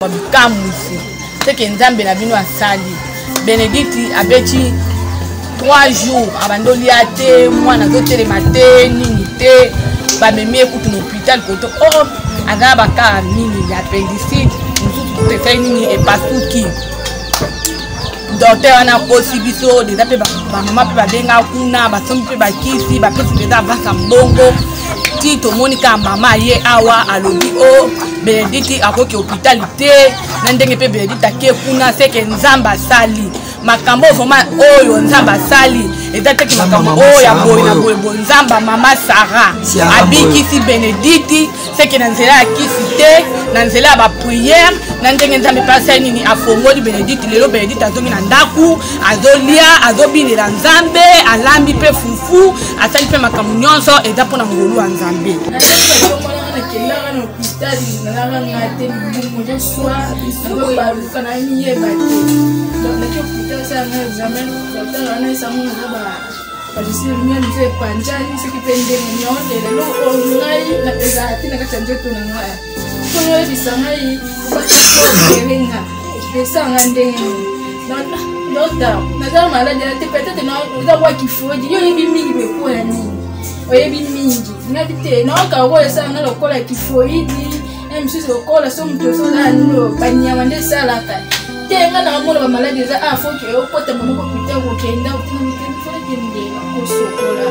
Kamusi c'est que nzambe na bino asali Bénédicte abeti 3 jours abandoli ate mwana zotelema te nini te bamemi ekutu na hôpital koto oh aga baka nini ya appendicite mususu te nini epasuki docteur wana kosi biso déjà pe ba mama pe babenga kuna basombi pe bakisi bapesi déjà avance mbongo ti tomoni ka mama ye awa alobi o Bénédicte akoki hôpital te na ndenge pe Bénédicte ake kuna seke nzamba sali makambo vraiment oyo nzamba sali ezateki makambo oyo ya boye na boye nzamba mama Sarah abikisi Bénédicte seke na nzela ya kisi te na nzela ya ba prière na ndenge nzambe pasa nini afongoli Bénédicte lelo Bénédicte azongi na ndaku azolia azobilela nzambe alambi pe fufu asali pe makambo nyonso eza pona ngolu ya nzambe oyebi mingi ngabi te na okawo esanga lokola kifoidi msusu lokola so mtu so na nino banyama nde salaka te nga na mona ba maladi za afoke okota mama ko pita ko kenda utina mkeni fona kende ko sokola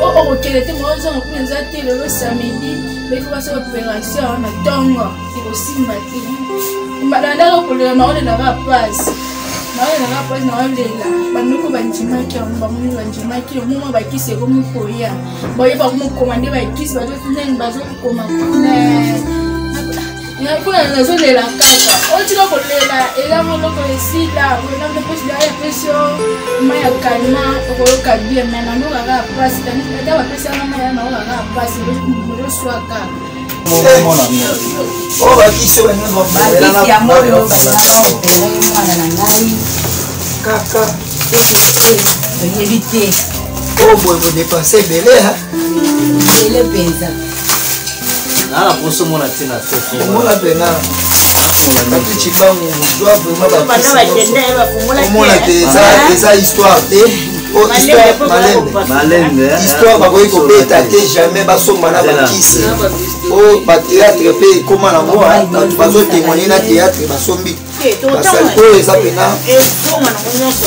o okele te mozo ngakuna za te le samedi beko baso opération na tongo ko simba te mbadanda ko le na ole na rapaz na rapaz na ole la banuko banjimaki on ba muni banjimaki mo ba kise ko mu koya boye ba mu komande ba kise ba zo tinen ba zo ko ma na kuna na zo le la kaka o tino ko le la ela mo loko esila ko na de posi ya pression maya kalma ko ka bien mais na no ga rapaz tani da ba pesa na maya na ga rapaz ko swaka oh bakisi bana no bakisi ya moyo mwana na ngai kaka éviter oh boy vous dépensez belé ha le pensa na poso mona tina tete mona bena batu chibangu doit vraiment ba eza histoire te oh histoire malembe histoire bakoki kobeta te jamais basomba na bakisi oh batéâtre pe ekoma na moi bato bazotémoigne na théâtre basombi basali oyo eza pena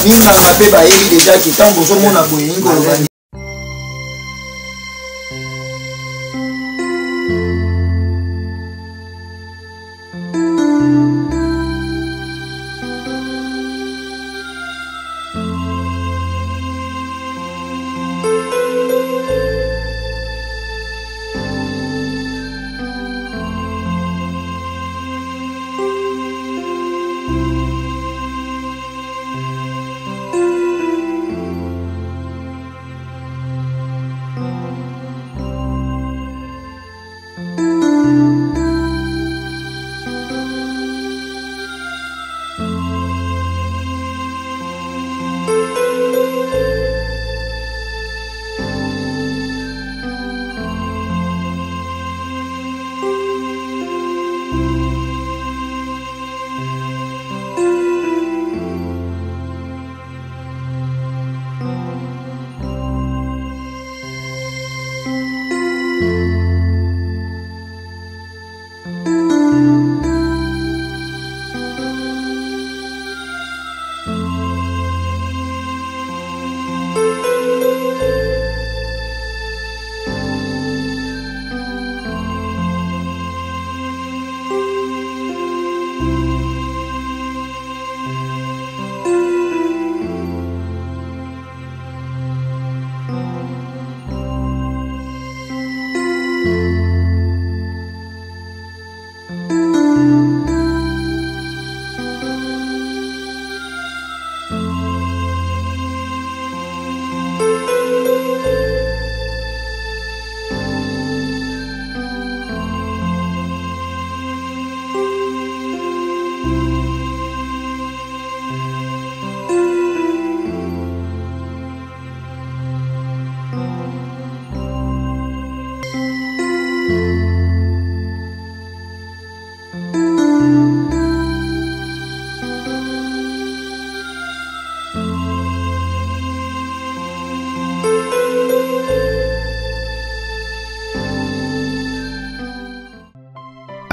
minganga mpe bayebi deja kitambo ozomona boye ningi olobani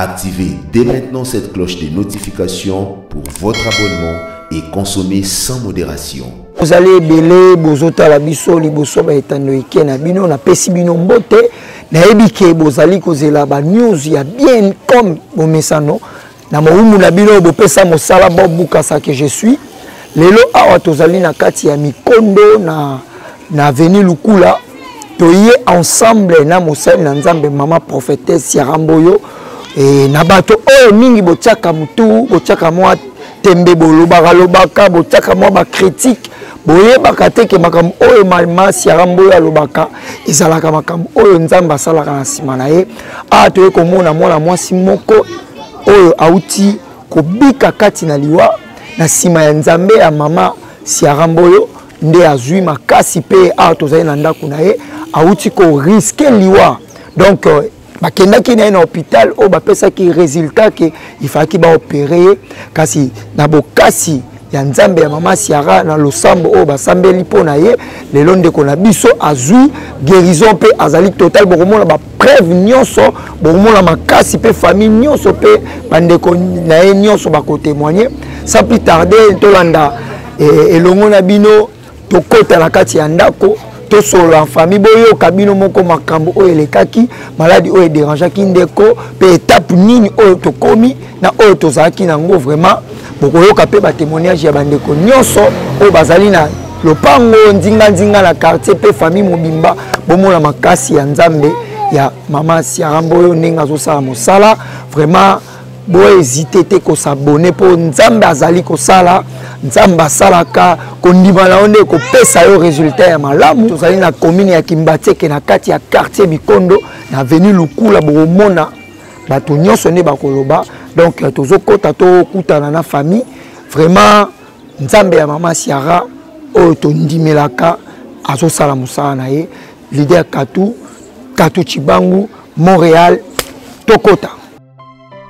Activez dès maintenant cette cloche de notification pour votre abonnement et consommez sans modération. Vous allez belé bozota la biso liboso ba etando ikena bino na pesi bino mbote na ebike bozali kozela ba news ya bien comme bomesano na mohumu na bino bo pesa mosala bo bukasa que je suis lelo awa tozali na kati ya mikondo na avenue Lukula toye ensemble na mosali na nzambe mama prophétesse Yaramboyo et na bato oyo mingi botiaka mutu botiaka mwa tembe bolobaka lobaka botiaka mwa ba critique boyebaka te ke makambo oyo mama Yaramboyo alobaka ezalaka makambo oyo nzambe asalaka na nsima na ye a toye komona mwana mwasi moko oyo auti kobika kati na liwa na nsima ya nzambe ya mama Yaramboyo nde azwi makasi pe a tozali na ndako na ye auti ko risque liwa donc bakendaki na ye na hôpital oyo bapesaki résultat ke ifaki baopere kasi na bokasi ya nzambe ya mama Siara na losambo oyo basambeli mpo na ye lelo ndeko na biso azwi guérison mpe azali total bokomona bapreuve nyonso bokomona makasi mpe famille nyonso mpe bandeko na ye nyonso bakotémoigne sans plus tarder tolanda elongo na bino tokota na kati ya ndako tosolo en famille boyoka bino moko makambo oyo elekaki maladi oyo dérangeaki ndeko pe étape nini oyo tokomi na oyo tozalaki nango vraiment bokoyoka pe ba témoignage ya bandeko nyonso oyo bazali na lopango ndinga na quartier pe famille mobimba bomona makasi ya nzambe ya mama Yaramboyo ndenge azosala mosala vraiment boye hésiter te ko s'abonner pour nzambe azali ko sala nzambe asalaka kondima na onde ko pesa yo résultat ya malamu tozali na commune ya Kimbateke na kati ya quartier Bikondo na avenue Lukula bomona bato nyonso ne bakoloba donc tozokota to kutana na famille vraiment nzambe ya mama Siara oyo tondimelaka azosala mosala na ye leader Katou Chibangu Montréal tokota.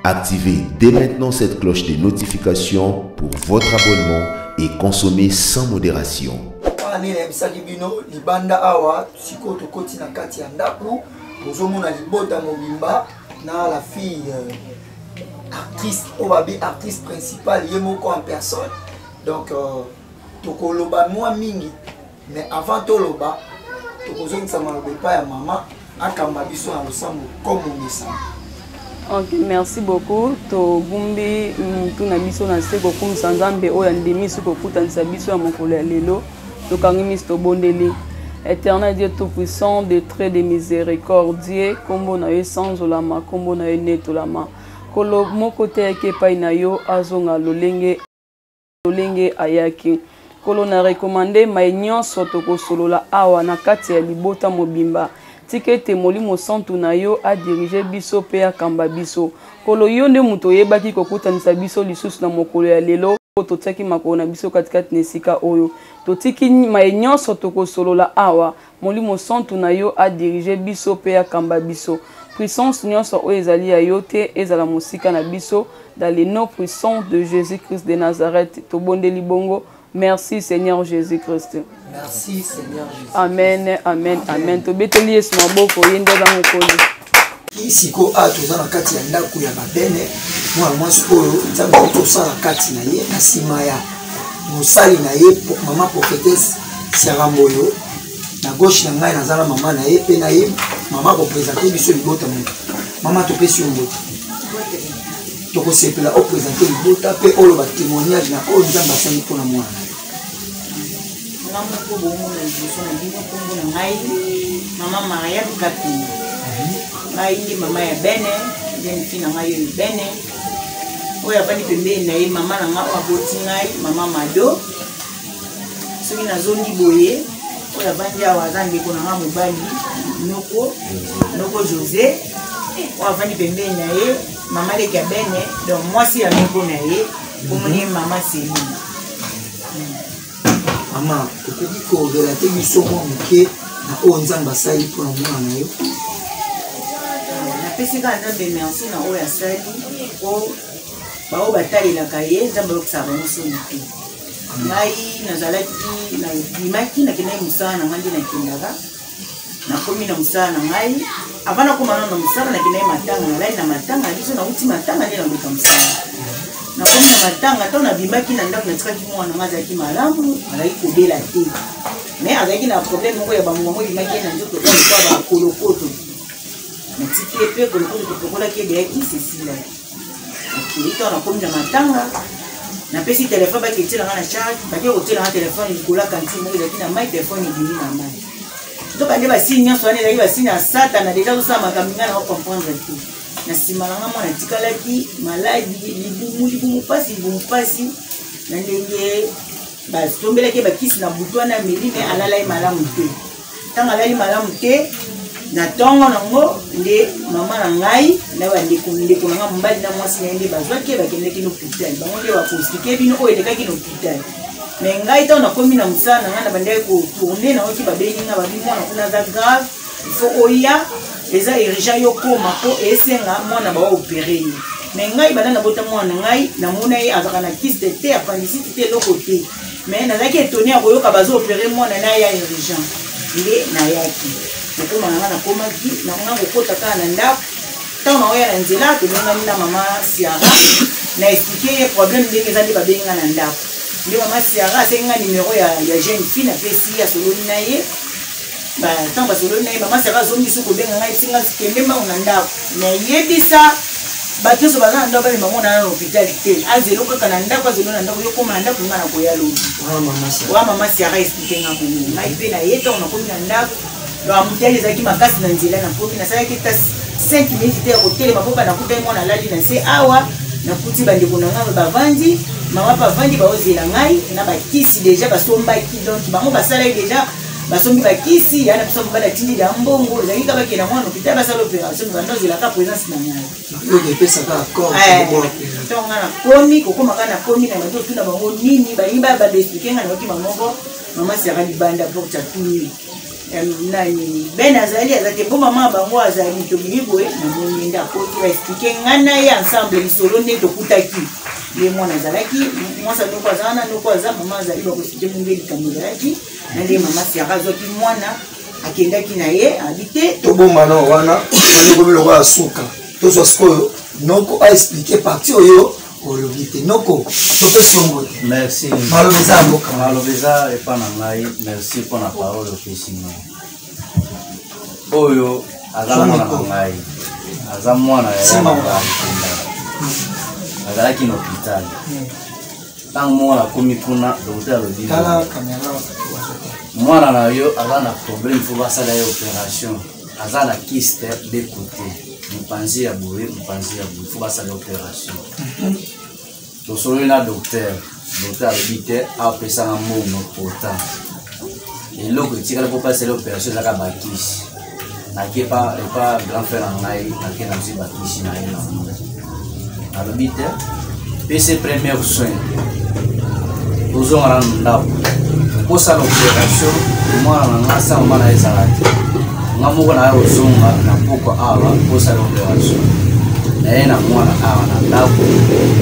Activez dès maintenant cette cloche de notification pour votre abonnement et consommez sans modération. Libanda awa siko tokoti na kati ya ndako bozomona libota mobimba na la fille artiste obabi artiste principale ye moko en personne donc tokoloba mwa mingi mais avant toloba tokozongisa maloba epai ya mama akamba biso na losambo comme omesa. Ok, merci beaucoup. To bumbi tuna biso na se ko kumisa nzambe oyo ndemi su ko kutanisa biso ya mokolo ya lelo. To kangimis to bondeli. Éternel Dieu tout-puissant, de très de miséricordieux, kombo na yo sans olama, kombo na yo netolama. Kolo moko te ke pai na yo azonga lolenge ayaki. Kolo na recommandé mai nyonso to ko solola awa na kati ya libota mobimba. Tikete molimo santu na yo a dirige biso pe akamba biso kolo yo nde muto yebaki kokutanisa biso lisusu na mokolo ya lelo totiaki makolo na biso katikati na esika oyo totiki mai nyonso tokosolola awa molimo santu na yo a dirige biso pe akamba biso puissance nyonso oyo ezali ya yo te ezala mosika na biso dans le nom puissant de Jésus-Christ de Nazareth tobondeli bongo. Merci Seigneur Jésus-Christ. Merci Seigneur Jésus. Amen, amen, amen. To beteli Yesu maboko yende za mokolo. Siko a toza na kati ya ndako ya babene mwana mwasi oyo nzambe tosala kati na ye na nsima ya mosali na ye mama prophétesse Yaramboyo na gauche na ngai nazala mama na ye pe na ye mama kopresente biso libota moto mama topesi yo mbote tokosepela opresente libota pe oyo batémoignage na oyo nzambe asali mpona mwana na ye. Mama Maria Bukapini. Ngai mama ya bene, bien fina ngai bene. Oya bani pembe na ye mama na nga aboti ngai mama Mado. Soki na zongi boye, oya bani ya wazambe ko na nga mobali Noko José. Oya bani pembe na ye mama le bene, donc moi si ya meko na ye, komoni mama Céline. Mama, okedi ko relate biso mo moke na oyo nzambe asali mpona mwana na yo. Napesika nzambe merci na oyo asali o bao batalelaka ye nzambe okosala bango soni te. Ngai nazalaki na bimaki nakendaki mosala na ngai nde nakendaka na komi na musala na ngai avant na koma na musala na kinaye matanga na lai na matanga biso na uti matanga nde na luka musala na komi na matanga to na bimaki na ndako na tikaki mwana nga azalaki malamu azalaki kobela te mais azalaki na problème moko ya bamongo bimaki ye na nzoto kwa lokwa bakolokoto na tiki ye mpe kolokoto totokolaki ebeyaki sesila okito na komi na matanga napesi telefone baketiela nga na charge bake kotiela nga telefone likola kantine moko ezalaki na mai telefone ebimi na mai tokande basini nyonso wana ezalaki basini ya satana deja tosala makambo nga na ocomprendre te na nsima na nga mwana atikalaki maladi libumu mpasi na ndenge batombelaki bakisi na butu wana meli me alalai malamu te ntango alali malamu te na ntongo nango nde mama na ngai na bandeko na nga mobali na mwasi na ye nde bazwaki bakendaki na hôpital bango nde bakostike bino oyo elekaki na hôpital me ngai ntango nakomi na mosala na ngai na bandaki kotourne naoki babengi nga babi mwana kuna aza grave ifo oya eza urgent yokoma po esenga mwana baopere ye me ngai banda nabota mwana na ngai namona ye azalaka na kiste te apandisite te eloko te me nazalaki etone ya koyoka bazoopere mwana na ya urgent nde nayaki okoma na nga nakomaki nanga kokota kaka na ndako ntango naoya na nzela tobengani na mama siara na explike ye problème ndenge eza nde babengi nga na ndako nde mama siara asengi nga numero ya jeune fille napesi asololi na ye ntango basololi na ye mama siara azongisi kobenga ngai tinga kende mbango na ndako nayebisa bato nyonso baza na ndako bamema mona na hôpital te azelo kaka na ndako azelo na ndako yokoma na ndako nga na koya lobi oya mama siara explike nga bongo ngai mpe naye ntango nakomi na ndako amutali ezalaki makasi na nzela nakomi nasalaki ta 5 minutes te ya kotelema mpo banakutaki mwana alali na se awa nakuti bandeko na ngai bavandi mama bavandi baozela ngai na bakisi deja basombaki donc bango basalaki deja basombi bakisi yana biso mobali atindili ya mbongo ezalaki ka bakenda mwana hôpital basala opération banda ozelaka présence na ngai ntongo nga nakomi kokomaka nakomi na bando otuna bango nini balingi babaexplike nga nayoki bangongo mama siaka libanda porte atuni nani ben azali azaki mpo mama bango azali tobimi boye namoni nde akoti baexplike ngai na ye ensemble lisolo nde tokutaki ye mwana azalaki mwasa noko azala na noko aza mama azali bakosike munge likambo ezalaki na nde mama siaka azwaki mwana akendaki na ye abi te tobomana wana manikomi lokola asuka tozwa sikoyo noko aexplike parti oyo olobi te noko topesi yango te merci malobeza ya mboka malobeza epa na ngai merci mpona parole opesi ngai oyo aza mwana na ngai aza mwana ya azalaki na hôpital ntango mwana akomi kuna docteur alobi mwana na yo aza na problème fo basala ye opération aza na kiste de côté mopanzi ya boye fo basala opération tosololi na docteur alobi te apesanga mbongo pourtant eloko etikala mpo pasala opération ezaka bakisi nake epa grand frère na ngai nake nazwi bakisi na ye na alobi te pese première soin tozonga na ndako kosala opération mwana na nga sango mwana ezala te nga moko na ye ozonga na poko awa kosala opération naye na mwana awa na ndako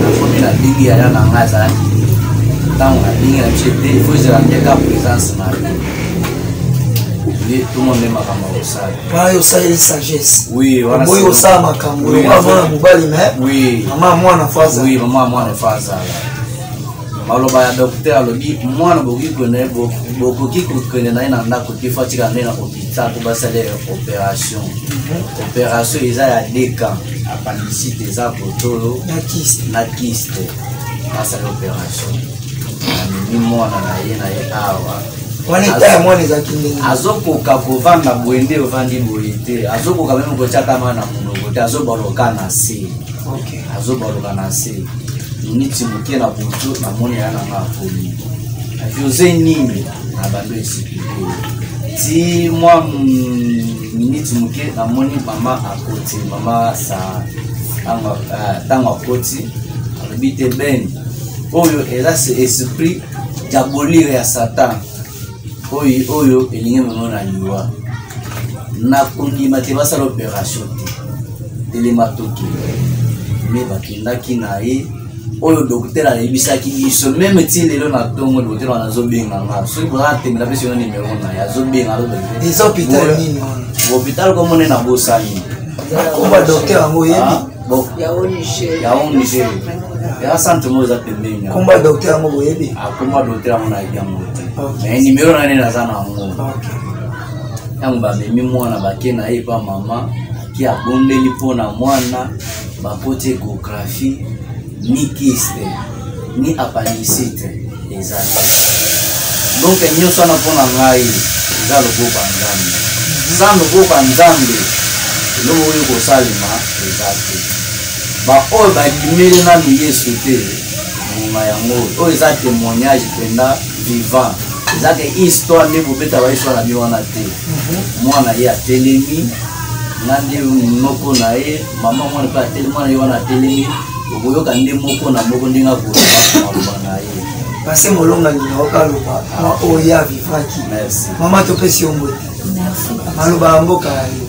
nakomi na lingi yaya na nga ezalaki ntango na lingi na biso te ifo ezala ndeka présence na ye tout monde makambo akosala wana yo osaleli sagesse oui oboyi osala makambo lokola mwana mobali me mama mwana faza oui mama mwana efazala maloba ya docteur alobi mwana bokoki kokende na ye na ndako te fo atika nde na hôpital po basala opération opération eza ya deka appendicite eza botolo na kiste basala opération amemi mwana na ye awa wana eta ya mwana ezalaki ndenge azokoka kovanda boye nde ovandi boye te azokoka meme kotiakama na monoko te azobaloka na se niti moke na butu namoni ya nanga akomi ajoze nini na bando esipile ti mwa miniti moke namoni mama akoti mama sa ntango akoti alobi te ben oyo eza esprit diabolire ya satan oyo elingi memo na liwa nakondima te basala opération te telema toke me bakendaki na ye oyo docteur ayebisaki biso même ti lelo na ntongo docteur wana azobenganga soki bozatemela mpe sino nimero na ye azobenga eza hôpital nini wana hôpital komone na bosani komba docteur yango oyebi yao niger ya centre mo eza pembeni komba docteur yango boyebi komba docteur yango nayebi yango te mais nimero na ye naza na yango yango bamemi mwana bake na ye pa mama aki abondeli mpona mwana bakoti échographie ni kyste ni appendicite eza te donc nyonso wana mpona ngai eza loboko ya nzambe za loboko ya nzambe eloko oyo kosalema eza te baoyo bandimeli nanu yesu te moma yango oyo eza témoignage mpenda vivant ezaka histoire nde kobeta bahistoire na bino wana te mwana ye atelemi nga nde moko na ye mama mwana mpe atelemi mwana ye wana atelemi okoyoka nde moko na moko ndenge akoaloba na ye pase molonga nina okaloba oyo ye avivaki mama topesi yo mbote maloba ya mboka ya yo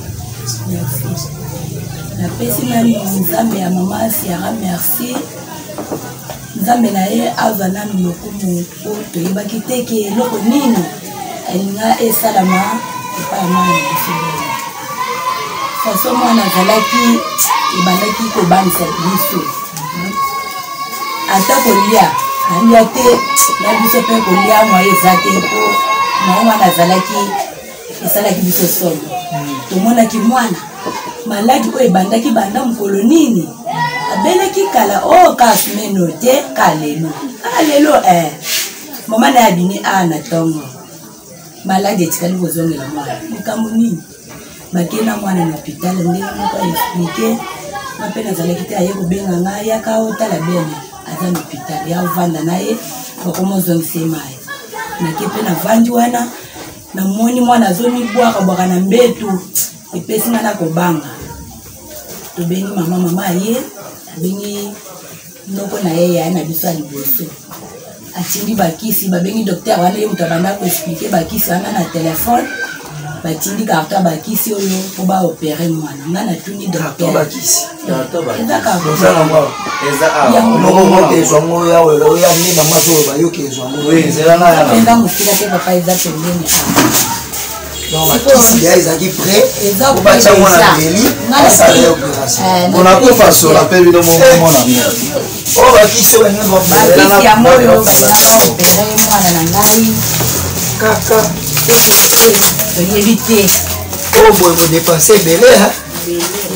napesi nani nzambe ya mama asiara merci nzambe na ye azwa nanu lokumu oyo toyebaki te ke eloko nini elinga esalama epai ya mwana na biso faso mwana azalaki ebandaki kobangisa biso ata kolia alia te na biso mpe kolia mwa eza te mpo mwa mwana azalaki esalaki biso solo tomonaki mwana maladi oyo ebandaki banda mokolo nini abeleki kala o kasmeno te kalelo mama na abini na ntongo maladi etikali kozongela mwana likambo nini bakena mwana na hôpital ndenge moko aexplike mape nazalaki te aye kobenga ngai yaka otala bene aza na hôpital ya ovanda na ye bakomozongisa ye mai nake mpe navandi wana namoni mwana azomibwaka na mbetu epesi nga na kobanga tobengi mama ye abengi ndoko na ye yaye na biso ya liboso atindi bakisi babengi docteur wana ye moto abanda koexplike bakisi wana na telefone batindi karton bakisi oyo mpo baopere mwana nga natuni docteur ezaka mosika te papa eza pembeni bakisi ya ezalaki prêt obatia mwana meli asala ya opération bonakofasola mpe bino momona oyo bakisi oyo bakisi ya moyo naopere mwana na ngai kaka toyebi te oyo boye bodepense ebele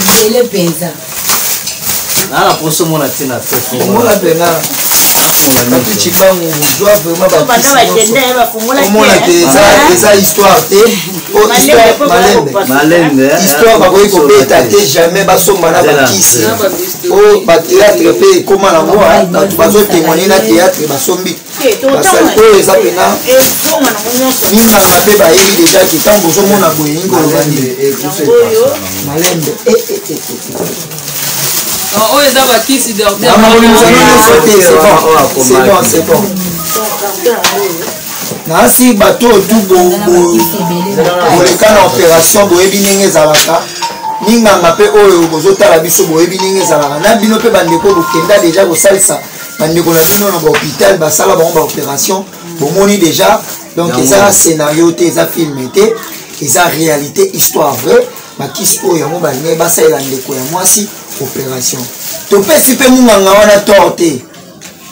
ebele mpenza nana poso mona ntina te omona mpenga batu cibangu ozwa vraiment bakiomona te eza histoire te malembe histoire bakoki kobeta te jamais basomba na bakisi oyo batéâtre mpe ekóma nango bato bazotémoigne na théâtre basombi basali oyo eza mpena minganga mpe bayebi déjà ke ntango ozomona boye ningi koloba nini malembe oyo eza bakisi c'est bon nasi bato otu boleka na opération boyebi ndenge ezalaka ninganga mpe oyo bozotala biso boyebi ndenge ezalaka na bino mpe bandeko bokenda deja kosalisa bandeko na bino na bahôpital basala bango baopération bomoni déjà donc eza scénario te eza filme te eza réalité histoire vrai bakisi oyo yango balingai basalela ndeko ya mwasi opération topesi mpe munganga wana tor te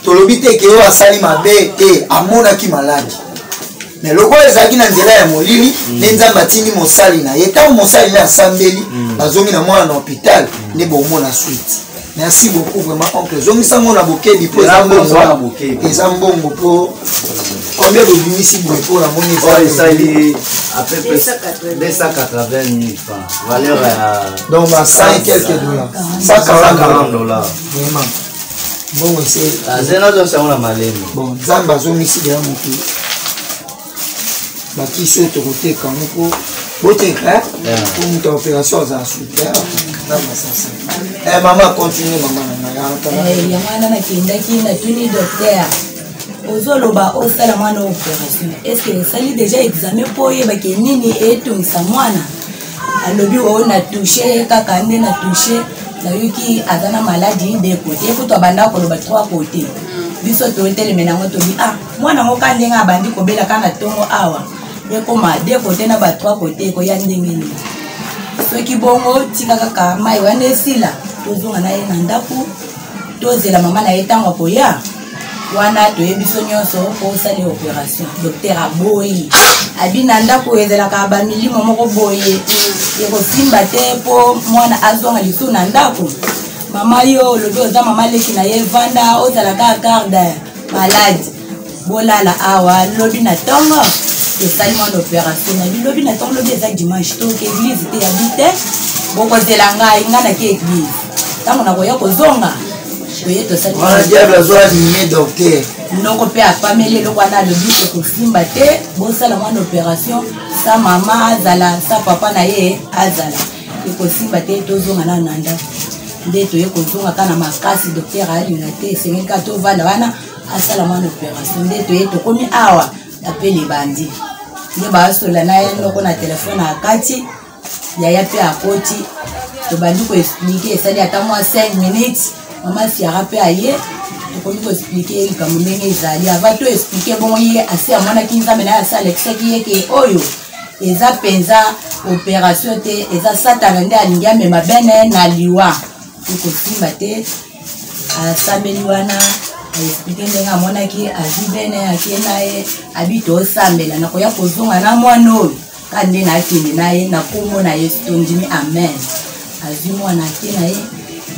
tolobi te ke oyo asali mabe te amonaki maladi mais lokola ezalaki na nzela ya molili nde nzambe atindi mosali na ye ntango mosali na asambeli bazongi na mwana na hôpital nde bomona suite merci beaucoup vraiment oncle zongisango na bokebi mpo eza mbongo mpo combien bobimisi boye mpo namoni esali à peu près 280 000 francs valeur donc 100 et quelques dollars 140 dollars vraiment mbongo eseazonazonsango na malemi bon nzambe azongisi deya motu bakisi oyo tokoteka ngo mpo boteka po moto ya opération azala super mama continue mama yango wana nakendaki natuni docteur ozoloba osala mwana opération estce esali déjà examen mpo oyebake nini etongisa mwana alobi oyo na touche kaka nde na touche nayoki aza na maladie de côté ekutu abanda koloba 3 côté biso toteleme nango tobi mwana ngo ka ndenge abandi kobela kana ntongo awa ekoma de côté na ba 3 côté ekoya ndenge nini soki bongo tika kaka mai wana esila tozonga na ye na ndako tozela mama na ye ntango akoya wana toyebi biso nyonso osala opération docteur aboyi abi na ndako ezelaka bamilimo moko boye ekosimba te mpo mwana azonga lisu na ndako mama yo lobi oza mama leki na ye vanda ozalaka garde malade bolala awa lobi na ntongo tosali mwana opération na bilobi na ntongo lobi eza dimanche toke église te yabi te bokozela ngai nga nake église ntango nakoya kozonga oye tosali diable azwa animé docteur noko mpe apameli eloko wana alobi ekosimba te bosala mwana opération sa mama azala sa papa na ye azala ekosimba te tozonga na na ndako nde toye kozonga kana makasi docteur alinga te esengeli kaka tovanda wana asala mwana opération nde toye tokomi awa apele bandi nde basola na ye noko na telefone akati yaya mpe akoti tobandi koexplike esali ata mwa 5 minutes mama siara mpe aye tokomi koexplike likambo ndenge ezali ava to explike bongo ye asi amonaki nzambe naye asi alekisaki ye ke oyo eza mpenza opération te eza satana nde alingi amema bene na liwa tokosimba te asambeli wana aexplike ndenge amonaki azwi bene akie na ye abi tosambela nakoya kozonga na mwana oyo ka nde naakende na ye na kombo na yesu tondimi amen azwi mwana akie na ye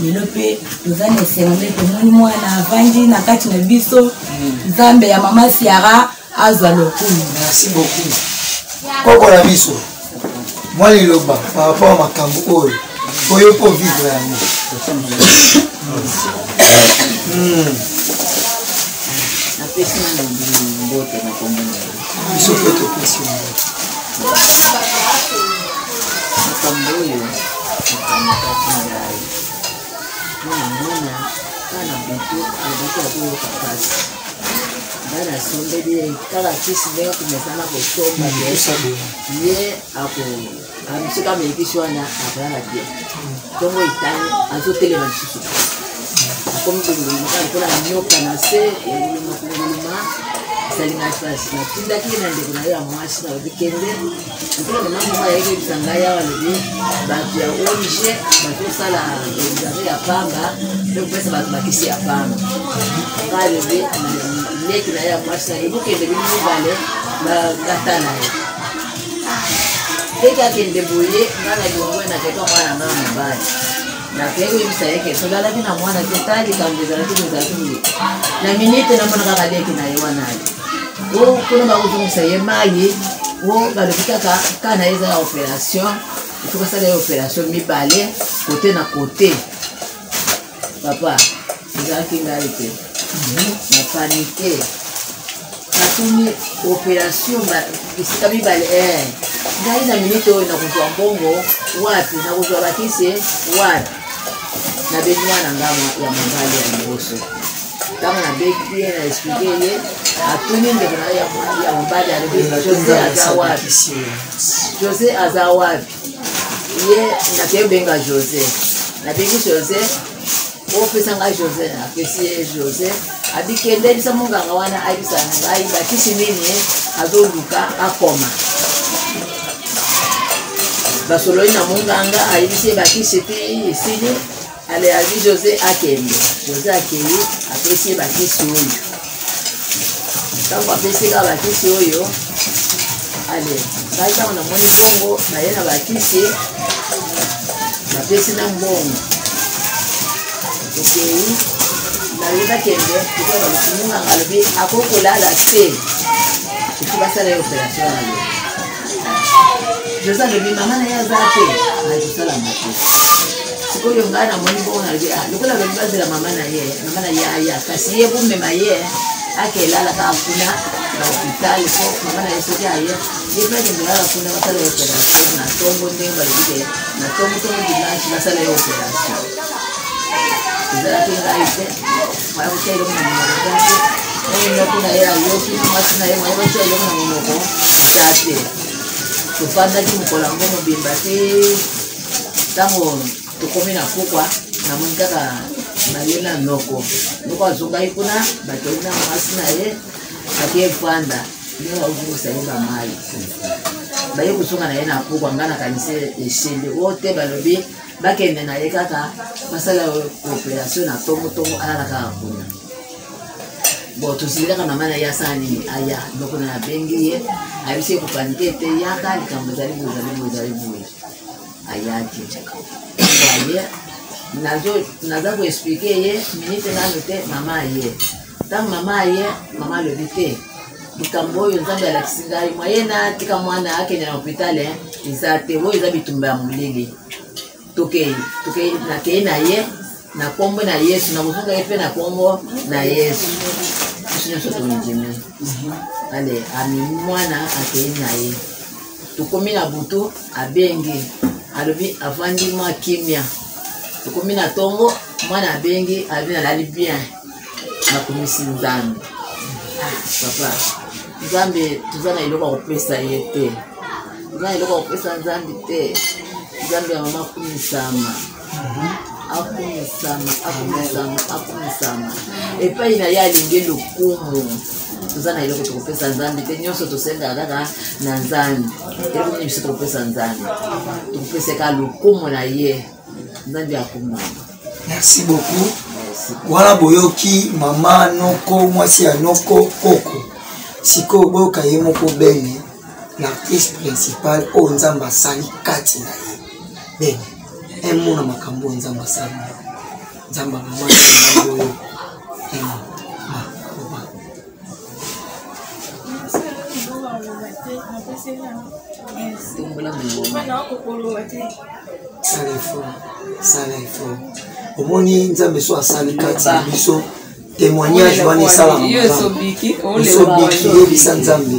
lelo mpe toza na esengo nde tomoni mwana avandi na kati na biso nzambe ya mama siara azwa lokumu. Merci beaucoup koko na biso mwa liloba par rapport à makambo oyo oyo mpo vivre yango napesi na mbote na komona biso mpe topesi makambo oyo akamikati ngai mwana kana butu abaki akoyoka pasi ngai nasombeli kaka kisi ndenge komesana kosomba ye soki amelekisi wana akolala te ntongo etani azotelema lisusu akomi konguluma kaka mpona nyoka na se enguluma konguluma esalinga pasi natindaki na ndeko na ye ya mwasi nalobi kende mpona mama moko ayekebisa ngai awa lobi bato ya ONG batosala examen ya pamba mpe kopesa bato bakisi ya pamba ngai lobi leki na ye ya mwasi na ebokende bino mibale bagata na ye ndenge akende boye ngai na liongo nakeka mwana ngai mobali nakei koyebisa yeke tozalaki na mwana te tala likambo ezalaki ezalaki na minite namona kaka leki na ye wana ye kuna bakozongisa ye mayi balobi kaka kana eza ya opération tokosala ye opération mibale kote na kote papa ezalaki ngai te na panike natuni opération bisika mibale ngai na minute oyo nakozwa mbongo wapi nakozwa bakisi wapi nabengi mwana ngama ya mobali ya liboso ntango nabeki ye na explike ye atuni ndeko na ya mobali alobi josé aza wapi josé aza wapi ye nakebenga josé nabengi josé opesa ngai josé apesi ye josé abikende bisa monganga wana ayebisa ngai bakisi nini azoluka akoma basololi na monganga ayebisi ye bakisi te esili ale abi josé akende josé akei apesi ye bakisi oyo ntango apesi kaka bakisi oyo ale ngai ntango namoni bongo naye na bakisi bapesi na mbongo okei nalinga kende kutoka baluki monganga alobi akokolala te eki basala ye opération ayo josé alobi mama na ye aza te akosalama te sikoyo ngai namoni bongo nalobi lokola alobi bazela mama na ye aya kasi ye bomema ye akelala kaka kuna na hôpital po mama na ye soki aye ye mpe akendelala kuna basala ye opération na ntongo ndenge balobi ke na ntongo dimanche basala ye opération ezalaki ngai te maya kotia eloko na monoko te oyo kuna ye ayoki mwasi na ye maya kotia eloko na monoko eza te tofandaki mokolo yango mobimba te ntango tokomi na pokwa namoni kaka baye na noko azongai kuna bakei na mwasi na ye akie fanda nio auzungisa ye bamai baye kozonga na ye na pokwa nga na kanisi eshele oyo te balobi bakende na ye kaka basala opération na tongotongo alala kaka kuna bon tosililaka mama na ye asala nini aya ndoko na abengi ye ayebisi ekopanike ete yaka likambo ezali boye ayaki aye naza koexplike ye minite nano te mama aye ntango mama aye mama alobi te likambo oyo nzambe alakisi ngai mwaye natika mwana akende na hôpital eza te oyo eza bitumba ya molili nakei na ye na kombo na yesu nakozonga ye mpe na kombo na yesu biso nyonso tondimi ale amemi mwana akei na ye tokomi na butu abengi alobi avandi mwa kimia tokomi na tongo mwana abengi alobi nalali bien nakomisi nzambe papa nzambe toza na eloko akopesa ye te toza na eloko akopesa nzambe te nzambe ya mama akumisama epai na ye alingi lokumu toza na eloko tokopesa nzambe te nyonso tosengaka kaka na nzambe eloko nini biso tokopesa nzambe tokopesaka lokumu na ye nzambe akumama. Merci beaucoup. Wana boyoki mama noko mwasi ya noko koko siko boyoka ye moko bene l'artiste principal o nzamba sali kati na ye bene emo na makambo nzamba sali nzamba mama na boyo emo sala ifo omoni nzambe so asali kati na biso témoignage wana esala esobiki yebisa nzambe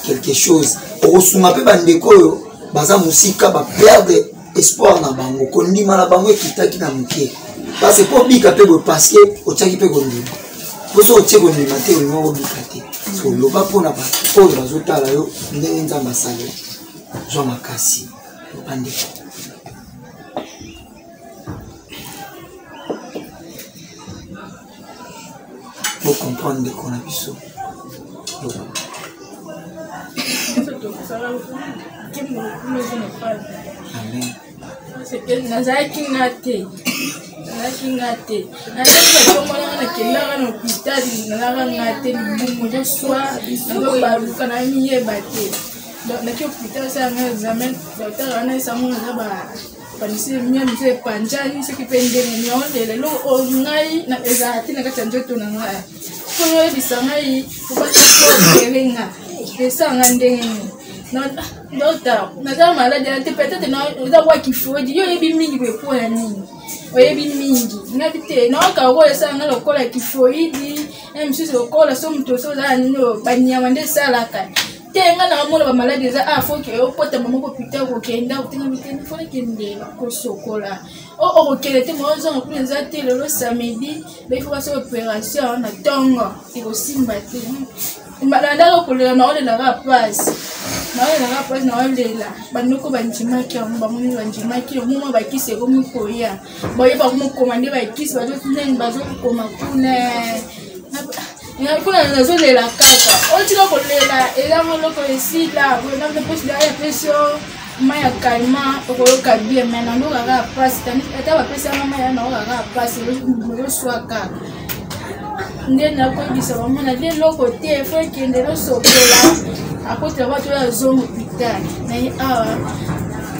quelque chose okosunga mpe bandeko oyo baza mosika baperdre espoir na bango kondima na bango ekitaki na moke parce po obika mpe boye parce otiaki mpe kondima poso otie kondima te olinga obika te oloba mpona bato oyo bazotala yo ndenge nzambe asali zwa makasi bandeko pour comprendre qu'on a vu ça. Amen. nazalaki nga te nakendaka na hôpital nalaka nga te libumu nyoswa nazobaluka na miyeba te naki hôpital osalanga examen docteur wana esango naza panisi mia miso epanjani soki mpe ndenge nyolela lo ngai ezala te na kati ya nzoto na ngai po oyebisa ngai obaerenga esanga ndenge docteur naza maladi na te peut-être eza kwa kifoidi yo oyebi mingi boepo ya nini oyebi mingi ngabi te naoka okola esala ngai lokola kifoidi misusu lokola so moto so ozala nini banyama nde esalaka te nga na mona ba maladi eza foke opota mama ko pita ko kenda utinga mitende fona kende ko sokola o kele te mo zo ko nza te le samedi be faut passer opération na tongo iko simba te malanda ko le na ole la rapaz na ole la banoko banjimaki ba moni banjimaki mo ba kise ko mko ya boye ba ko komande ba kise ba zo tinen ba zo ko makune kuna nazolela kaka otika kolela elanga loko esila na posida ya pression maya kalma okoloka bien mais na ndoka ka passe ata ba pression maya na oka passe lo swaka nde na ko bisa mama na le loko te faut kende lo sokola akote ba to ya zongo hospital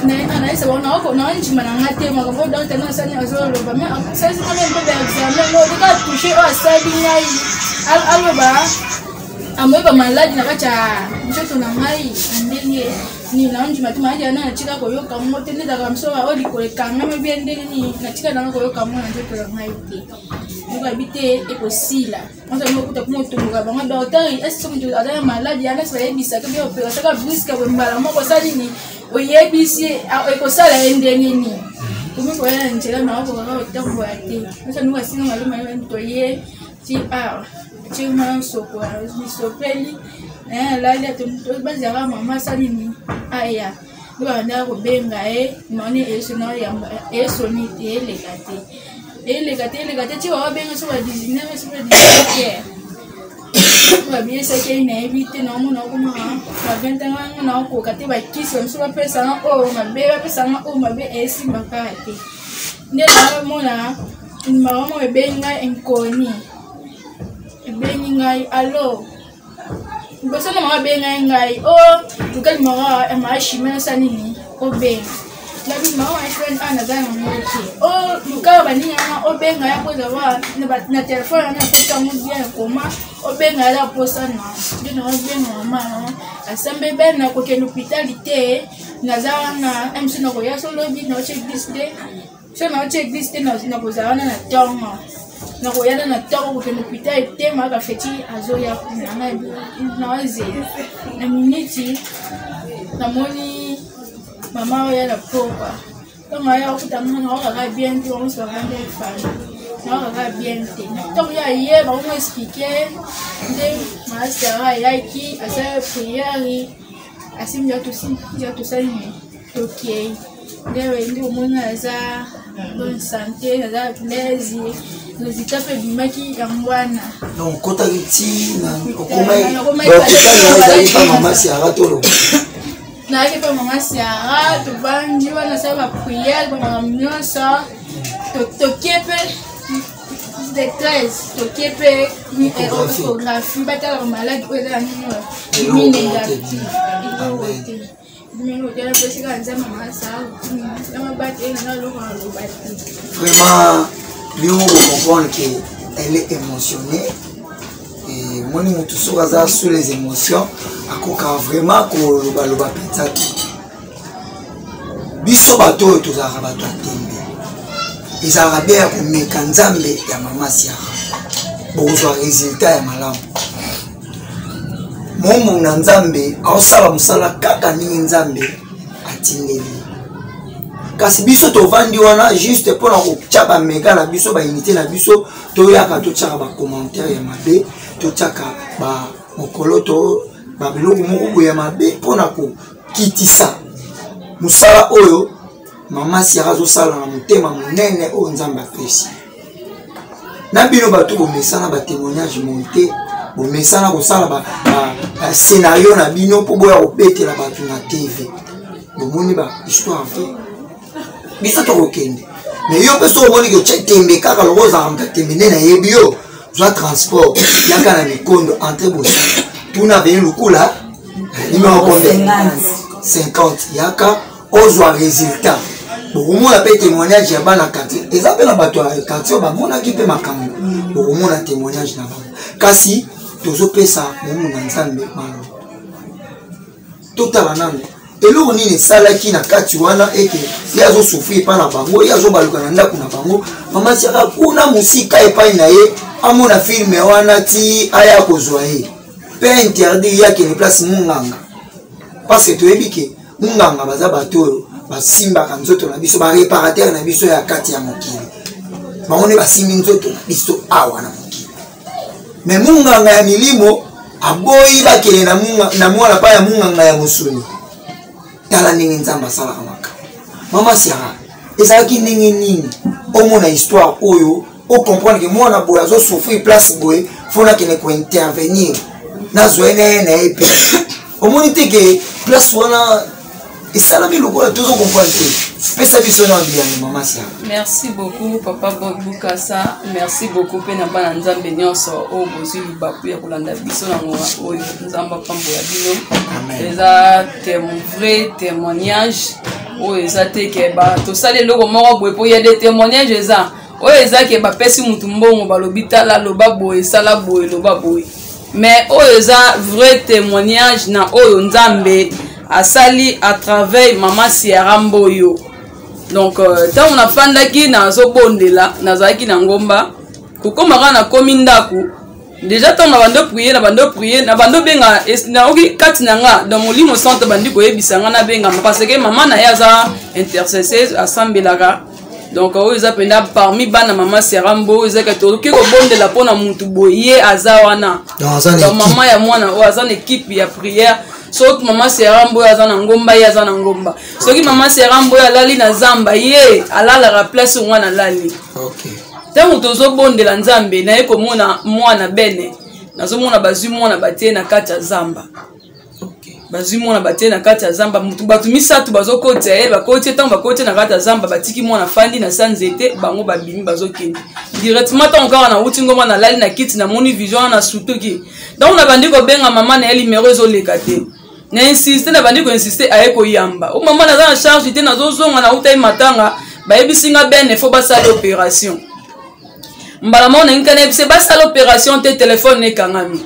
na anaisa wana wako na njima na ngate makambo donc tena sana azolo ba mais ça c'est même pas examen no dika toucher au stade ngai aloba amoyeba maladi na kati ya nzoto na ngai ndenge ni na njima tu maji ana chika koyoka mote nda kama msoa oli kolekanga mbi ndenge ni na chika na koyoka mwana nzoto na ngai te ngo habite ekosila onza mo kuta kuma tumbuka banga docteur est-ce que tu as maladi ana sa yebisa ke bio pe saka briska ko mbala moko sali ni oyebisi ekosala ndenge ni kumi ko yana njela na ko ka otambo ate sasa nuwa singa maluma yo ye ti chima soko misopeli lali atonto bazara mama salini aya bana ko benga noni eso na ya eso ni te lekate les gâtés, tu vas bien sur la 19 sur la 18. Tu vas bien ça qu'il y a évité non mon comment la 21 non ko kati ba kiss comme sur pesa na oh ma bébé pesa na oh ma bébé esi bakati. Ne na mona maman e benga enkoni. E benga allo. Bosa na mama benga ngai oh tukali mama e ma shimena sanini o benga. La vie maman est friend ana za na moki oh luka ba ni na o benga ya ko zawa na telephone na ko tamu bien koma o benga la posa na ndino o benga mama asambe ben na ko ke l'hôpitalité na za na MC na ko ya solo di no check this day so na check this day na ko za na tonga na ko ya na tonga ko ke l'hôpitalité ma ka feti azo ya na ze na minute na moni maman ya la pauvre donc ya ko tamna na ka bien tu on se va rendre famille na ka bien te donc ya hier ba on expliquer de ma sera ya qui a sa prière asim ya tout ça ni OK de ndio mona za bonne santé za plaisir nous étapes du maki ya mwana donc kota kiti na okomai ba kota na maman si aratolo na ke pa mama siara to banji wana sa ba prière ba mama nyonso to kepe de 13 to kepe ni échographie ba ta malade ko za ni ni négatif Vraiment, bien comprendre qu'elle est émotionnée. Et moi, nous tous sur les émotions, à quoi vraiment qu'on va péter. Biso bateau et tous les arabato tembe. Les arabes ont mis kanzambe ya mama siara. Bon, résultat ya malam. Momo na nzambe awosala musala kaka ningi nzambe atindeli kasi biso tovandi wana juste pona kotyaka mega na biso ba unité na biso toyaka totyaka ba commentaire ya mabe totyaka ba mokolo to ba biloko moko ya mabe pona kokitisa musala oyo mama siara azosala na motema monene oyo nzambe apesi na bino bato bomesana ba témoignage monté bomesana kosala ba scénario na bino po boya kopetela bato na TV bomoni ba histoire vraie biso tokokende mais yo peso omoni ke tembe kaka loko ozalaka tembe nde nayebi yo zwa transport yaka na mikondo entre bosa tuna veni lukula numéro combien 50 yaka ozwa résultat bokomona mpe témoignage ya bana quartier eza mpe na bato ya quartier bamonaki mpe makambo bokomona témoignage na bango kasi tozopesa momu na nzambe malo totala nano eloko nini esalaki na kati wana eke ye azosufri epai na bango ye azobaluka na ndako na bango mama siaka kuna mosika epai na ye amona filme wana ti aya kozwa ye mpe interdit ye akende place munganga parce que toyebi ke munganga baza bato oyo basimbaka nzoto na biso baréparateur na biso ya kati ya mokili bango nde basimbi nzoto na biso awa na mokili me munganga ya milimo aboyi bakende na mwana pa ya munganga ya mosuni tala ndenge nzambe asalaka makambo mama siara ezalaki ndenge nini omona histoire oyo ocomprendre ke mwana boye azosouffrir place boye fo nakende kointervenir nazwa ene na ye mpe omoni te ke place wana esalami lokola tozocomprendre te pesa biso na bilani mama siara. Merci beaucoup papa Bukasa, merci beaucoup mpe na bana nzambe nyonso oyo bozwi libaku ya kolanda biso na ngoa oyo nzambe apambola bino eza vrai témoignage oyo eza te ke tosali eloko moko boye mpo ya de témoignage eza oyo eza ke bapesi mutu mbongo balobi tala loba boye esala boye loba boye mais oyo eza vrai témoignage na oyo nzambe asali à travers mama Siara Mboyo. Donc tant on a fandaki na zobondela nazaki na ngomba kokomaka na komi ndaku déjà tant na bando prier na bando benga na oki kati na nga dans mon limo centre bandi koyebisa nga na benga parce que maman na yaza intercesseuse asambelaka donc oyo eza penda parmi bana mama Siara Mboyo ezaka toki kobondela pona mutu boye azawana donc maman ya mwana o aza na équipe ya prière. Soki mama Siara Mboyo aza na ngomba ye aza na ngomba soki mama Siara Mboyo alali na zamba ye alala la place mwana lali okay ntango tozobondela nzambe naye komona mwana bene nazomona bazwi mwana batie na kati ya zamba bazwi mwana batie na kati ya zamba bato misatu bazokotia ye bakotie ntango bakotie na kati ya zamba batiki mwana fandi na sa nzete bango babimi bazokende directement ntango kaka na uti ngoma na lali na kiti na moni vision na sutuki donc na bandi kobenga mama na ye limero ezoleka te na insiste na bandi koinsiste aye koyamba o mama naza na charge te nazozonga na uta ye matanga bayebisinga bene fo basala opération mbala mona nkana yebise basala opération te telefone ekangami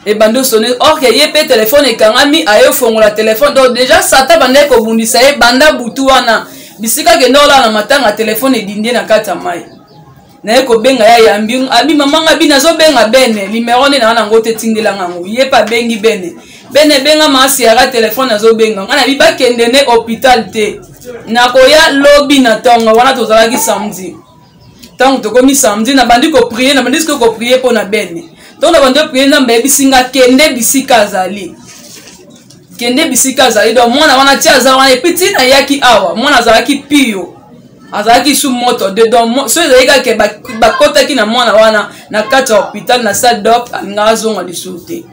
ebando sonné or que ye pe téléphone ekangami ayo fongola téléphone donc déjà sata banda kobundisa ye banda butu wana bisika ke ndola na matanga téléphone edindie na kata mai na ye kobenga ya yambi abi mamanga bi nazo benga bene numéro ne na ngo te tindela ngango ye pa bengi bene benga masi ya téléphone nazo benga ngana bi bakende ne hôpital te na koya lobby na tonga wana tozalaki samedi tango tokomi samedi na bandi ko prier na bandi ko prier pour na bene donc na bandi prier na mbebi singa kende bisika azali donc mwana wana tia za wana petit na yaki awa mwana azalaki pio azalaki sous moto de donc so ezalika ke bakotaki na mwana wana na kati ya hôpital na salle d'op ngazonga lisuté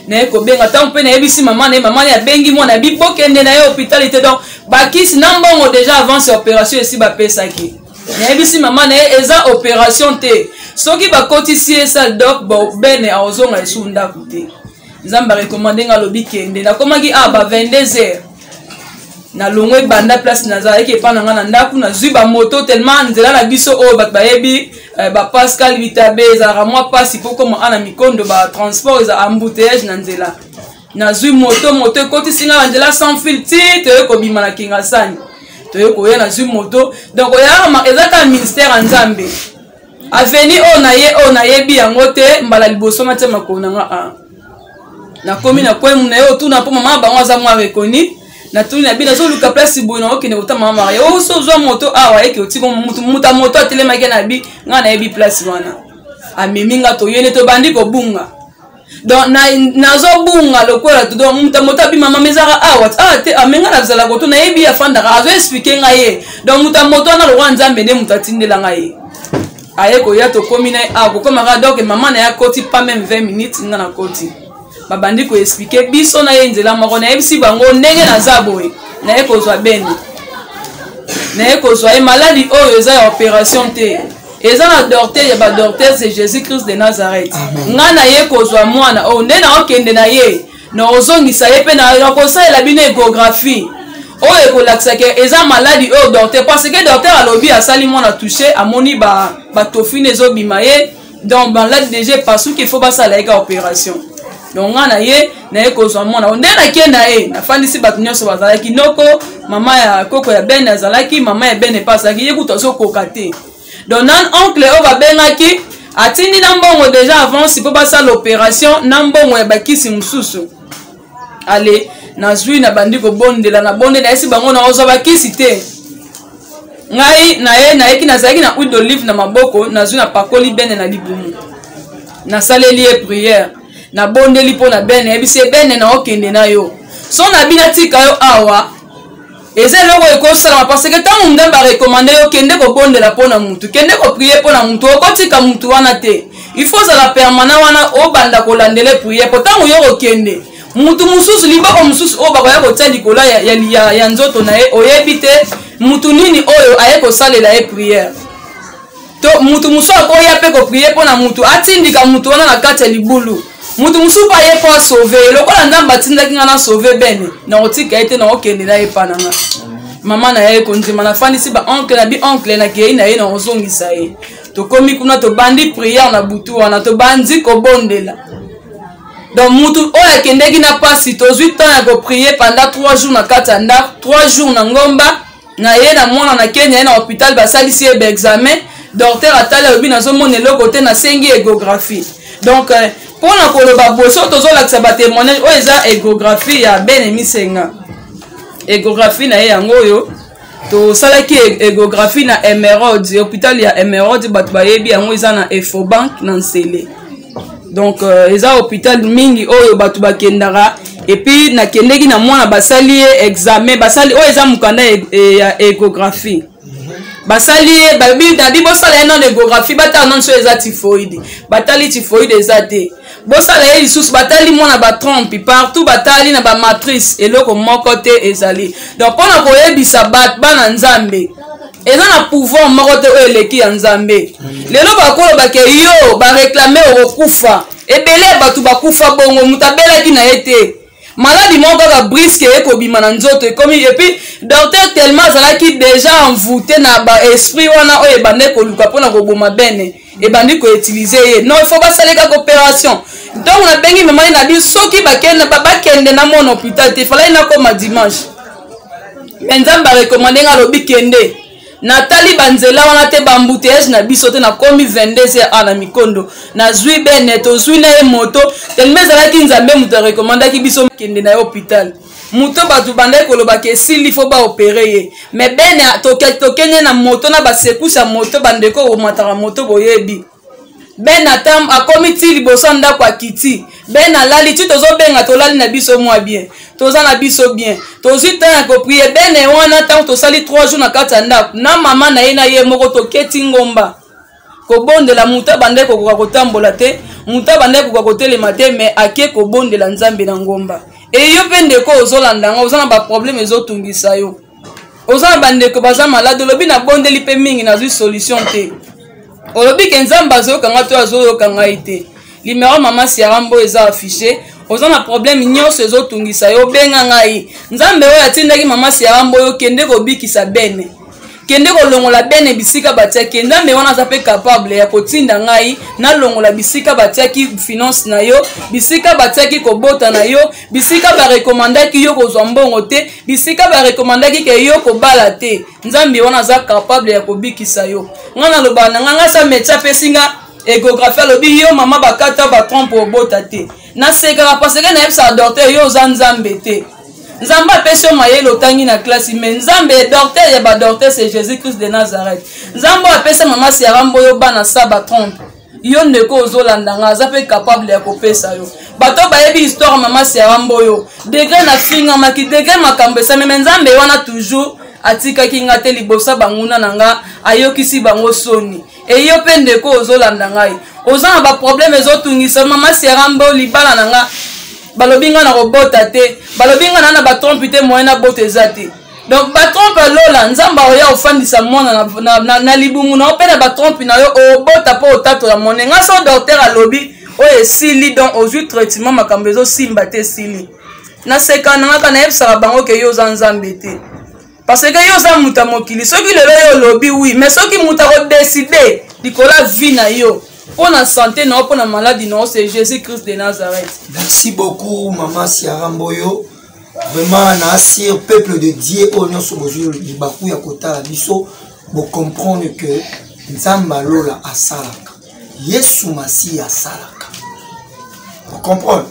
na ko benga tango pe na yebisi mama ya bengi mwana bibokende na yo hôpital te donc bakisi na mbongo déjà avant cette opération ici ba pesaki na yebisi mama na eza opération te soki bakotisi ye salle d'op bene aozonga esunda kute nzamba recommandé nga lobi kende na komaki ba 22h na longwe banda place nazalaki epana nga na ndaku na zwi ba moto tellement nzela na biso oyo bato bayebi ba Pascal Bitabe ezalaka mwa pasi po koma ana mikondo ba transport eza embouteillage na nzela na zwi moto ekotisi nga nzela sans fil ti toye kobima na Kingasani toye koya na zwi moto donc oyaka ezaka ministère ya Nzambe aveni o na yebi yango te mbala liboso matia makona nga na komi na kwemu na yo tuna po mama bango aza mwa rekoni na tuni na bina zo luka place boy na okene uta mama Maria o so zo moto awa eke otiko muta moto atelema ke na bi nga na yebi place wana ameminga to yene to bandi ko bunga donc na zo bunga lokola to donc muta moto bi mama mezara awa te amenga na zala ko to na yebi afanda azo expliquer nga ye donc muta moto na lo Nzambe ne muta tindela nga ye aye ko ya to komina ko koma donc mama na ya koti pas même 20 minutes nga na koti babandi ko expliquer biso na yenzela mako na yebisi bango ndenge na zaboe na ekozwa bene na ekozwa e maladie oyo eza ya opération te eza na docteur ya ba docteur c'est Jésus-Christ de Nazareth nga na ye kozwa mwana o nde na okende na ye na ozongisa ye pe na kosalela bino échographie oyo ekolakisa ke eza maladie oyo docteur parce que docteur alobi asali mwana touché amoni ba tofine ezobima ye donc malade déjà parce qu'il faut basala eka opération donc ngana ye na ye kozwa mwana nde na kenda ye na fandisi bato nyonso bazalaki noko mama ya koko ya bene azalaki mama ya bene pasaki ye kuta so koka te donc nan oncle o babengaki atindi na mbongo déjà avant si po basala opération na mbongo ya bakisi mususu ale na zwi na bandi kobondela na bonde na esi bango na ozwa bakisi te ngai na ye ki nazalaki na huile d'olive na maboko na zwi na pakoli bene na libumu na saleli ye prière na bondeli po na bene ebise bene na okende na yo so na bina tika yo awa eza eloko ekosalama parce que ntango Nzambe arekomande yo kende kobondela mpo na mutu kende koprie mpo na mutu okotika mutu wana te il faut zala permanent wana obanda kolandele priere po ntango yo kokende mutu mususu liboko mususu oyo bakoya kotia likolo ya nzoto na ye oyebi te mutu nini oyo aye kosalela ye priere to mutu musu akoya mpe koprie mpo na mutu atindika mutu wana na kati ya libulu mutu musu pa ye po asauve lokola Nzambe atindaki nga na sauve bene na kotika ye te na okende na ye pa na nga mama na ye kondima na fandisi ba oncle na bi oncle na kei na ye na ozongisa ye tokomi kuna tobandi priere na butu wana tobandi kobondela donc mutu oyo akendeki na pasi tozwi temps ya koprier pendant 3 jours na kati ya ndako 3 jours na ngomba na ye na mwana na Kenya ye na hôpital basalisi ye baexamen docteur atali alobi nazomona eloko te nasengi échographie donc mpona koloba boso tozolakisa batémoignage oyo eza échographie ya bene misenga échographie na ye yango oyo tosalaki échographie na Emeraude hôpital ya Emeraude bato bayebi yango eza na Efobank na Nsele donc eza hôpital mingi oyo bato bakendaka epuis nakendeki na mwana basali ye examen basali oyo eza mokanda ya échographie basali babi dabi bosala non échographie bata non so eza typhoïde batali typhoïde ezate bosala ye lisusu batali mona ba trompe partout batali na ba matrice eloko moko te ezali donc pona koyebisa bana nzambe eza na pouvoir moko te oyo eleki ya nzambe lelo bakolobake yo bareklame okokufa ebele bato bakufa bongo moto abelaki na ye te maladi moko kaka briske ekobima na nzoto ekomi epuis docteur tellement azalaki déjà envoûté na baesprit wana oyo ebandi koluka mpona koboma bene ebandi koutilize ye non ifo basali kaka opération donc nabengi mamai na biso soki bakende na mona hôpital te falai nakoma dimanche me nzambe arekomande nga alobi kende natali banzela wana te bambouteillage na biso te nakomi 22h na mikondo nazwi bene tozwi na ye moto tellement ezalaki nzambe moto arekomandaki biso kende na ye hôpital moto bato bandaki kolobaka esili fo baopere ye me bene tokende na moto na basekuse ya moto bandeko komataka moto boyebi ben atam akomi ti liboso ndako akiti ben alali ti tozobenga tolali na biso mwa bien toza na biso bien tozwi temps ya koprie bene wana ntango tosali 3 jours na kati ya ndako na mama na ye na ye moko toketi ngomba kobondela moto abandaki kokoka kotambola te moto abandaki kokoka kotelema te me ake kobondela nzambe na ngomba eyo mpe ndeko ozolandanga oza na baproblème ezotungisa yo oza na bandeko baza malade olobi na bondeli mpe mingi nazwi solution te olobi ke nzambe azoyokanga to azoyokanga ye te limero mama siarambo eza affiché oza na problème nyonso ezotungisa yo benga ngai nzambe oyo atindaki mama siarambo oyo kende kobikisa bene kende kolongola bene bisika batiaki nzambe wana aza mpe capable ya kotinda ngai nalongola bisika batiaki finance na yo bisika batiaki kobota na yo bisika barekomandaki yo kozwa mbongo te bisika barekomandaki ke yo kobala te nzambe wana aza capable ya kobikisa yo nga naloba na nga sa médecin apesi nga échographie alobi yo mama bakata batrompe obota te nasekaka paseke nayebisaka docteur yo oza nzambe te nzambe apesi yo mayele otangi na klasi me nzambe docteur ya badocteur c'est Jésus Christ de Nazareth nzambe apesa mama siarambo yo bana sa batrompe yo ndeko ozolanda nga aza mpe capable ya kopesa yo bato bayebi histoire mama siarambo yo degré na fingamaki degré makambo esami me nzambe wana toujours atikaki nga te libosa banguna na nga ayokisi bango soni eyo mpe ndeko ozolanda ngai oza na baproblème ezotungisa mama siarambo libala na nga balobi nga na kobota te balobi nga na batrompe te moyen na bota eza te donc batrompe alola nzambe oya ofandisa mwana na libumu na ope na batrompe na yo obota mpo otatola mone nga so docteur alobi oyo esili donc ozwi traitement makambo ezosimba te esili naseka na ngaka nayebisaka bango ke yo oza nzambe te parce que yo oza moto ya mokili soki lelo yo olobi wi mais soki moto akodeside likola vie na yo pour la santé, non, pour la maladie, non, c'est Jésus-Christ de Nazareth. Merci beaucoup, Maman Siaramboyo. Vraiment, merci au peuple de Dieu, au nom de Bakou Yakota Labiso, pour comprendre que Nzamba Lola a Salaka. Yesu Masi a Salaka. Pour comprendre,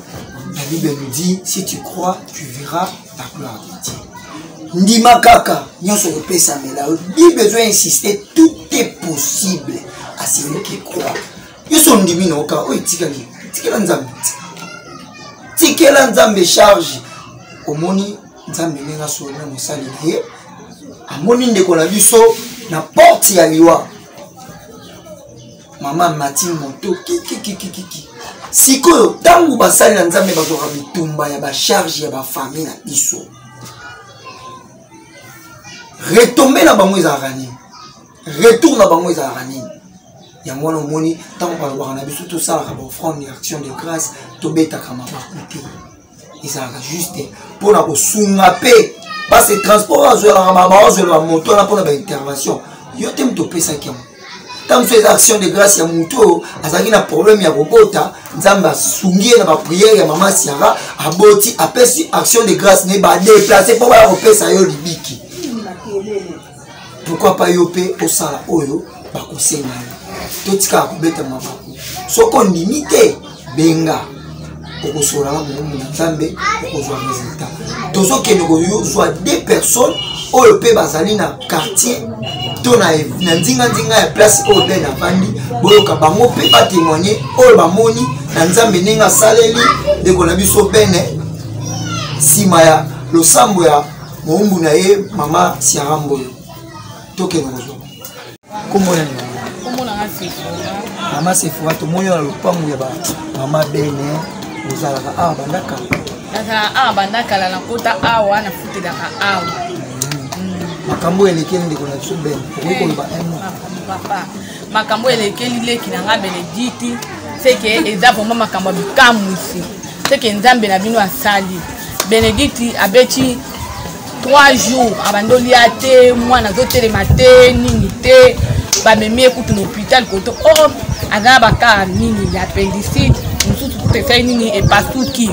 la Bible nous dit, si tu crois, tu verras la gloire de Dieu. Ndima Kaka, Nyoso Pesa Mela. Il besoin d'insister, tout est possible à celui qui croit. Yo son ndimi na oka oyi tikela nzambe charge omoni nzambe nenga so na mosali na ye amoni ndeko na biso na porte ya liwa mama Martin moto kiki sikoyo tangu basali na nzambe bazoka bitumba ya ba charge ya ba famille na biso retomber na bango ezalaka nini retour na bango ezalaka nini yango wana omoni ntango balobaka na biso tosalaka baofrande ya action de grâce tobetaka mabaku te ezalaka juste mpona kosunga mpe parce transport azwelaka baozwela bamoto wana mpona baintervention yo te moto opesaki yango ntango so eza action de grâce ya moto oyo azalaki na problème ya kobota nzambe asungi ye na bapriere ya mama siara aboti apesi action de grâce ne badeplace mpo baya kopesa yo libiki pourquoi pas yo mpe osala oyo bakosenga yo totika kubeta mabaku soko ndimi te benga okosola mu nzambe okozwa résultat tozokende kozwa 2 personnes oyo pe bazali na quartier to na nzinga ya place oyo be na bandi boyoka bango pe batémoigner oyo bamoni na nzambe ndenge asaleli ndeko na biso bene nsima ya losambo ya moumbu na ye mama Siaramboyo tokende kozwa comment on Comment on a fait ça? Maman c'est fou, tout le monde a le pan où il y a maman bene, vous allez à bandaka. Ah bandaka la kota awa na futi daka awa. Makambo elekeli ndeko na biso bene. Oyi ko ba papa. Makambo elekeli leki na nga Benediti, c'est que eza vraiment makambo bikamu ici. C'est que nzambe na bino asali. Benediti abeti 3 jours abandoli ate mwana zotelema te nini te ba meme kutu na hôpital koto oh azana baka nini ya appendicite mususu te fait nini et pasuki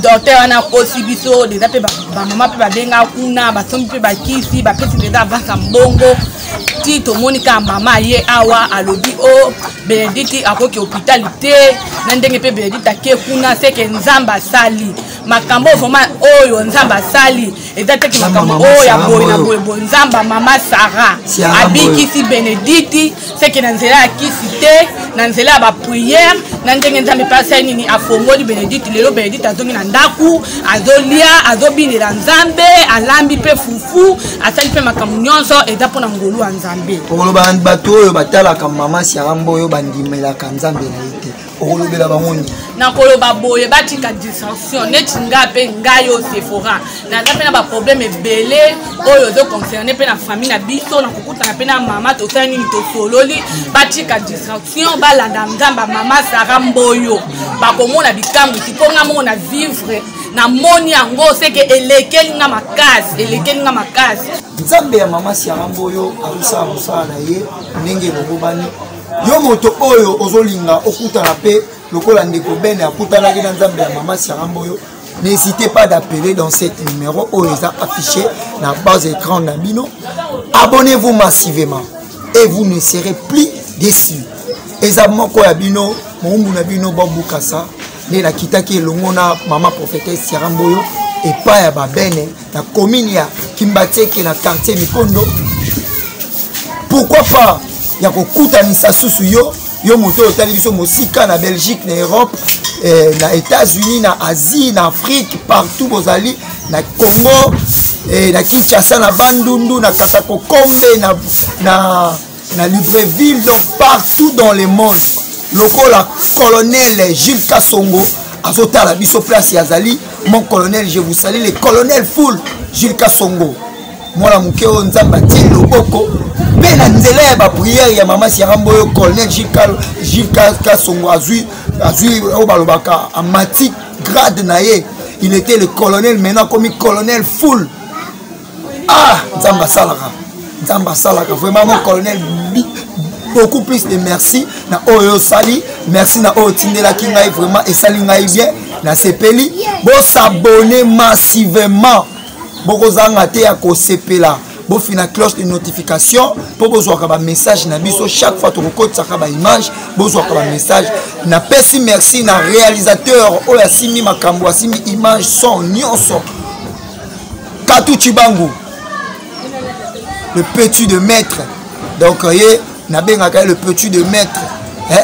docteur ana kosi biso déjà pe ba mama pe ba benga kuna ba sombi pe ba kisi ba pesi déjà vasa mbongo ti to monika mama ye awa alobi o Benediti akoki hôpital te na ndenge pe Benediti ake kuna c'est que nzamba sali makambo vraiment oyo nzamba sali ezateki makambo oyo ya boy na boy nzamba mama Sarah abiki si Benediti c'est que nanzela akisi te nanzela ba prière na ndenge nzambe pasa nini afongoli Benediti lelo Benediti azongi na ndaku azolia azobinela nzambe alambi pe fufu asali pe makambo nyonso eza pona ngolu ya nzambe okoloba bato oyo batalaka mama Siarambo oyo bandimelaka nzambe na ete okolobela bamoni na koloba boye batika distraction neti nga pe ngayo Sephora na nda pe na ba problème ebele oyo zo concerné pe na famille na biso na kokutana pe na mama to sani ni to sololi batika distraction balanda nzamba mama Siarambo oyo bakomona bikambu tiponga mona vivre na moni yango c'est que elekeli nga makasi nzambe ya mama Siarambo oyo arusa musala ye ndenge bobani yo moto oyo ozolinga okutana pe lokola ndeko bene akutana na nzambe ya mama Siarambo oyo n'hésitez pas d'appeler dans cet numéro oyo eza affiché na bas écran na bino. Abonnez-vous massivement et vous ne serez plus déçus. Eza moko ya bino moumbu na bino babukasa ne la kitaki elongo na mama prophétesse Siarambo oyo epa ya babene na commune ya Kimbateke na quartier Mikondo. Pourquoi pas ya kokutanisa susu yo moto otali biso mosika na Belgique na Europe na États-Unis na Asie na Afrique partout bozali na Congo na Kinshasa na Bandundu na Kasakokombe na Libreville donc partout dans le monde lokola colonel Gilles Kasongo azotala biso place yazali mon colonel je vous salue le colonel full Gilles Kasongo mwana mukeo nzamba ti loboko pe na nzela ba prière ya mama Siarambo oyo colonel Gilles Kasongo azui o balobaka amati grade na ye il était le colonel maintenant comme colonel full ah nzamba salaka vraiment mon colonel beaucoup plus de merci na oyo sali merci na oyo tindela ki ngai vraiment et sali ngai bien na sepeli bo s'abonner massivement boko zanga te ya ko sepela bo fina cloche de notification pour bozwaka ba message na biso chaque fois to kokotsaka ba image bozwaka ba message na pesi merci na réalisateur oyo asimi makambo asimi image son nyonso Katou Chibangu le petit de maître donc ye na bengaka le petit de maître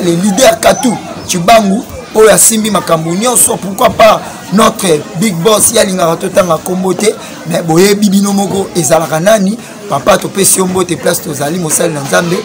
le leader Katou Chibangu oyo asimbi makambo nyonso pourquoi pas notre big boss yalinga totanga kombote mais boye bibino moko ezalaka nani papa topesi mbote place tozali mosali na nzambe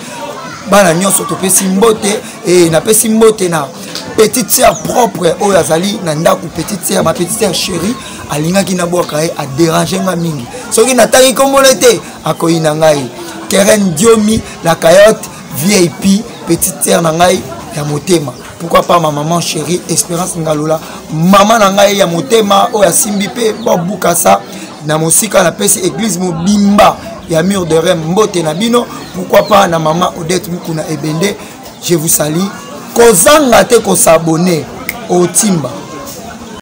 bana nyonso topesi mbote et na pesi mbote na petite sœur propre oyo azali na ndaku petite sœur ma petite sœur chérie alingaki na bwaka a déranger nga mingi soki natangi kombolete akoyina ngai Keren Diomi la Coyote VIP petite sœur na ngai ya motema. Pourquoi pas ma maman chérie Espérance Ngalola maman na ngai ya motema oyo asimbi pe babukasa na mosika na pesi église mobimba ya mur de rem mbote na bino. Pourquoi pas na maman Odette Mukuna Ebende je vous salue kozanga te ko s'abonner au timba